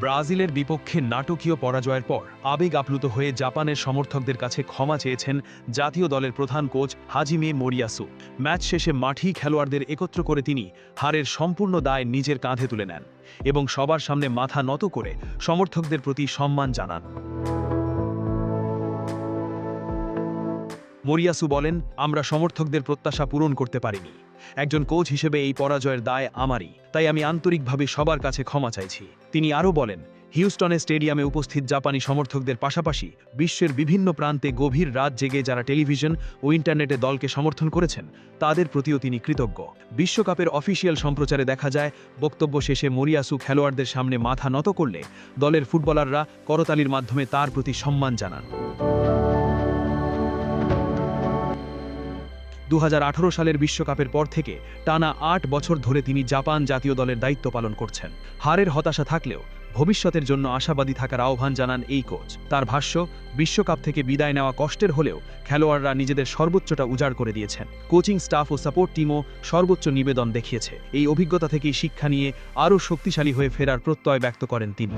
ব্রাজিলের বিপক্ষে নাটকীয় পরাজয়ের পর আবেগ আপ্লুত হয়ে জাপানের সমর্থকদের কাছে ক্ষমা চেয়েছেন জাতীয় দলের প্রধান কোচ হাজিমে মোরিয়াসু। ম্যাচ শেষে মাঠেই খেলোয়াড়দের একত্র করে তিনি হারের সম্পূর্ণ দায় নিজের কাঁধে তুলে নেন এবং সবার সামনে মাথা নত করে সমর্থকদের প্রতি সম্মান জানান। মোরিয়াসু বলেন, আমরা সমর্থকদের প্রত্যাশা পূরণ করতে পারিনি। একজন কোচ হিসেবে এই পরাজয়ের দায় আমারই, তাই আমি আন্তরিকভাবে সবার কাছে ক্ষমা চাইছি। তিনি আরও বলেন, হিউস্টনে স্টেডিয়ামে উপস্থিত জাপানি সমর্থকদের পাশাপাশি বিশ্বের বিভিন্ন প্রান্তে গভীর রাত জেগে যারা টেলিভিশন ও ইন্টারনেটে দলকে সমর্থন করেছেন তাদের প্রতিও তিনি কৃতজ্ঞ। বিশ্বকাপের অফিসিয়াল সম্প্রচারে দেখা যায়, বক্তব্য শেষে মোরিয়াসু খেলোয়াড়দের সামনে মাথা নত করলে দলের ফুটবলাররা করতালির মাধ্যমে তার প্রতি সম্মান জানান। 2018 সালের বিশ্বকাপের পর থেকে টানা 8 বছর ধরে তিনি জাপান জাতীয় দলের দায়িত্ব পালন করছেন। হারের হতাশা থাকলেও ভবিষ্যতের জন্য আশাবাদী থাকার আহ্বান জানান এই কোচ। তার ভাষ্য, বিশ্বকাপ থেকে বিদায় নেওয়া কষ্টের হলেও খেলোয়াড়রা নিজেদের সর্বোচ্চটা উজাড় করে দিয়েছেন। কোচিং স্টাফ ও সাপোর্ট টিমও সর্বোচ্চ নিবেদন দেখিয়েছে। এই অভিজ্ঞতা থেকেই শিক্ষা নিয়ে আরও শক্তিশালী হয়ে ফেরার প্রত্যয় ব্যক্ত করেন তিনি।